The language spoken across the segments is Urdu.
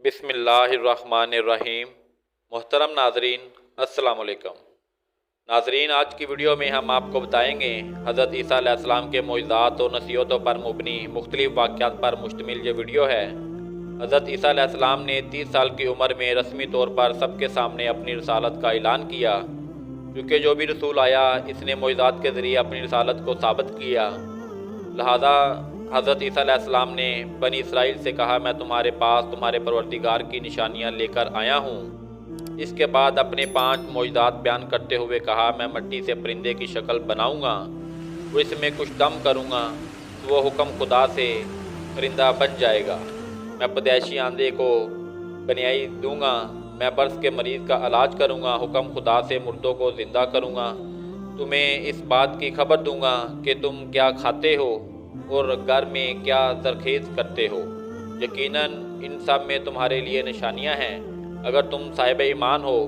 بسم اللہ الرحمن الرحیم۔ محترم ناظرین، السلام علیکم۔ ناظرین، آج کی ویڈیو میں ہم آپ کو بتائیں گے حضرت عیسیٰ علیہ السلام کے معجزات و نصیحتوں پر مبنی مختلف واقعات پر مشتمل یہ ویڈیو ہے۔ حضرت عیسیٰ علیہ السلام نے 30 سال کی عمر میں رسمی طور پر سب کے سامنے اپنی رسالت کا اعلان کیا، کیونکہ جو بھی رسول آیا اس نے معجزات کے ذریعے اپنی رسالت کو ثابت کیا۔ لہذا حضرت عیسیٰ علیہ السلام نے بنی اسرائیل سے کہا، میں تمہارے پاس تمہارے پروردگار کی نشانیاں لے کر آیا ہوں۔ اس کے بعد اپنے 5 معجزات بیان کرتے ہوئے کہا، میں مٹی سے پرندے کی شکل بناؤں گا، اور اس میں کچھ دم کروں گا تو وہ حکم خدا سے پرندہ بن جائے گا۔ میں پیدائشی آندھے کو بنیائی دوں گا، میں برس کے مریض کا علاج کروں گا، حکم خدا سے مردوں کو زندہ کروں گا۔ تمہیں اس بات کی خبر دوں گا کہ تم کیا کھاتے ہو اور گھر میں کیا زرخیز کرتے ہو۔ یقیناً ان سب میں تمہارے لیے نشانیاں ہیں۔ اگر تم صاحب ایمان ہو،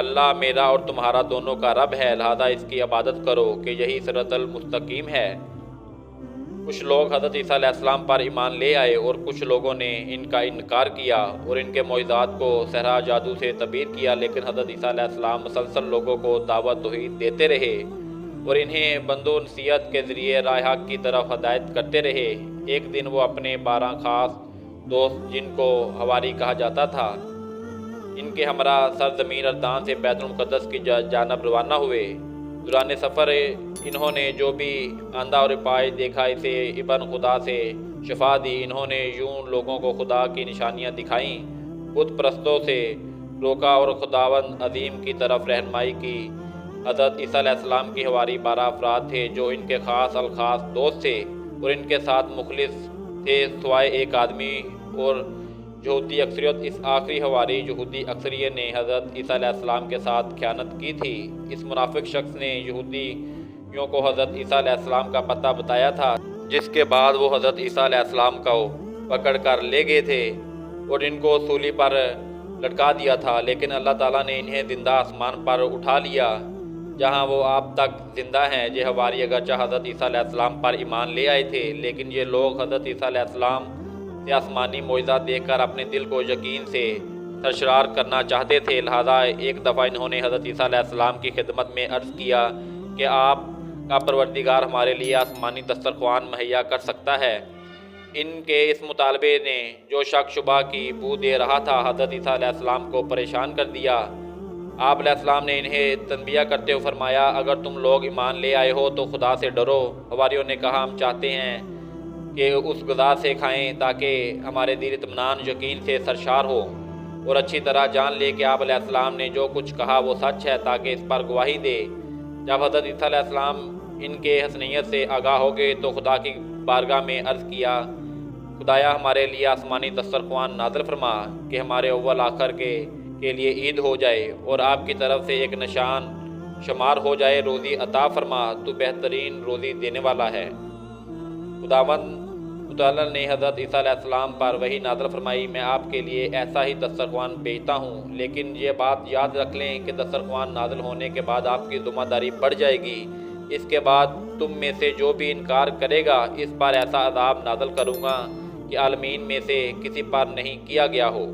اللہ میرا اور تمہارا دونوں کا رب ہے، لہذا اس کی عبادت کرو کہ یہی صراط المستقیم ہے۔ کچھ لوگ حضرت عیسیٰ علیہ السلام پر ایمان لے آئے اور کچھ لوگوں نے ان کا انکار کیا اور ان کے معجزات کو سحر جادو سے تعبیر کیا، لیکن حضرت عیسیٰ علیہ السلام مسلسل لوگوں کو دعوت توحید دیتے رہے اور انہیں بند و نصیحت کے ذریعے راہ حق کی طرف ہدایت کرتے رہے۔ ایک دن وہ اپنے 12 خاص دوست، جن کو حواری کہا جاتا تھا، ان کے ہمراہ سرزمین اردان سے بیت المقدس کی جانب روانہ ہوئے۔ دوران سفر انہوں نے جو بھی اندھا اور پائے دیکھا، اسے ابن خدا سے شفا دی۔ انہوں نے یوں لوگوں کو خدا کی نشانیاں دکھائیں، بت پرستوں سے روکا اور خداوند عظیم کی طرف رہنمائی کی۔ حضرت عیسیٰ علیہ السلام کی حواری 12 افراد تھے جو ان کے خاص الخاص دوست تھے اور ان کے ساتھ مخلص تھے، سوائے ایک آدمی اور یہودی اکثریت۔ اس آخری حواری یہودی اکثریت نے حضرت عیسیٰ علیہ السلام کے ساتھ خیانت کی تھی۔ اس منافق شخص نے یہودیوں کو حضرت عیسیٰ علیہ السلام کا پتہ بتایا تھا، جس کے بعد وہ حضرت عیسیٰ علیہ السلام کو پکڑ کر لے گئے تھے اور ان کو سولی پر لٹکا دیا تھا، لیکن اللہ تعالیٰ نے انہیں زندہ آسمان پر اٹھا لیا، جہاں وہ آپ تک زندہ ہیں۔ یہ حواری اگرچہ حضرت عیسیٰ علیہ السلام پر ایمان لے آئے تھے، لیکن یہ لوگ حضرت عیسیٰ علیہ السلام سے آسمانی معجزہ دیکھ کر اپنے دل کو یقین سے سرشار کرنا چاہتے تھے۔ لہذا ایک دفعہ انہوں نے حضرت عیسیٰ علیہ السلام کی خدمت میں عرض کیا کہ آپ کا پروردگار ہمارے لیے آسمانی دسترخوان مہیا کر سکتا ہے۔ ان کے اس مطالبے نے جو شک شبہ کی بو دے رہا تھا، حضرت عیسیٰ علیہ السلام کو پریشان کر دیا۔ آپ علیہ السلام نے انہیں تنبیہ کرتے ہوئے فرمایا، اگر تم لوگ ایمان لے آئے ہو تو خدا سے ڈرو۔ حواریوں نے کہا، ہم چاہتے ہیں کہ اس غذا سے کھائیں تاکہ ہمارے دل اطمینان یقین سے سرشار ہو اور اچھی طرح جان لے کہ آپ علیہ السلام نے جو کچھ کہا وہ سچ ہے، تاکہ اس پر گواہی دے۔ جب حضرت عیسیٰ علیہ السلام ان کے حسنیت سے آگاہ ہو گئے تو خدا کی بارگاہ میں عرض کیا، خدایا ہمارے لیے آسمانی دسترخوان نازل فرما کہ ہمارے اول آخر کے لیے عید ہو جائے اور آپ کی طرف سے ایک نشان شمار ہو جائے۔ روزی عطا فرما، تو بہترین روزی دینے والا ہے۔ خداوند متعال نے حضرت عیسیٰ علیہ السلام پر وحی نازل فرمائی، میں آپ کے لیے ایسا ہی دسترخوان بھیجتا ہوں، لیکن یہ بات یاد رکھ لیں کہ دسترخوان نازل ہونے کے بعد آپ کی ذمہ داری بڑھ جائے گی۔ اس کے بعد تم میں سے جو بھی انکار کرے گا، اس پر ایسا عذاب نازل کروں گا کہ عالمین میں سے کسی پر نہیں کیا گیا ہو۔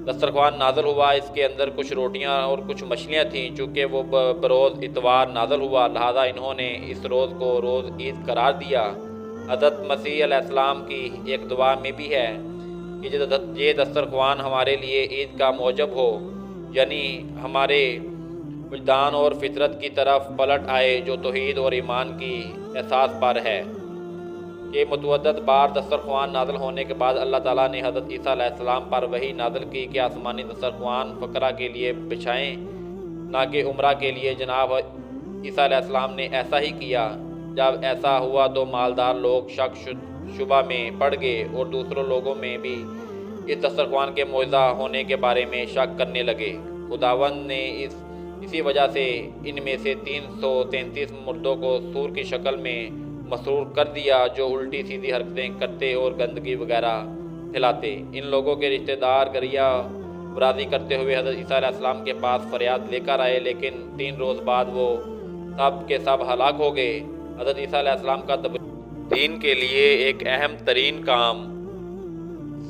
دسترخوان نازل ہوا، اس کے اندر کچھ روٹیاں اور کچھ مچھلیاں تھیں۔ چونکہ وہ بروز اتوار نازل ہوا، لہذا انہوں نے اس روز کو روز عید قرار دیا۔ حضرت مسیح علیہ السلام کی ایک دعا میں بھی ہے کہ یہ دسترخوان ہمارے لیے عید کا موجب ہو، یعنی ہمارے وجدان اور فطرت کی طرف پلٹ آئے جو توحید اور ایمان کی احساس پر ہے۔ کہ متعدد بار دسترخوان نازل ہونے کے بعد اللہ تعالیٰ نے حضرت عیسیٰ علیہ السلام پر وحی نازل کی کہ آسمانی دسترخوان فقراء کے لیے بچھائیں، نہ کہ عمرہ کے لیے۔ جناب عیسیٰ علیہ السلام نے ایسا ہی کیا۔ جب ایسا ہوا تو مالدار لوگ شک شبہ میں پڑ گئے اور دوسروں لوگوں میں بھی اس دسترخوان کے معجزہ ہونے کے بارے میں شک کرنے لگے۔ خداوند نے اسی وجہ سے ان میں سے 333 مردوں کو سور کی شکل میں مسرور کر دیا، جو الٹی سیدھی حرکتیں کرتے اور گندگی وغیرہ پھیلاتے۔ ان لوگوں کے رشتہ دار گریہ برازی کرتے ہوئے حضرت عیسیٰ علیہ السلام کے پاس فریاد لے کر آئے، لیکن 3 روز بعد وہ سب کے سب ہلاک ہو گئے۔ حضرت عیسیٰ علیہ السلام کا دین کے لیے ایک اہم ترین کام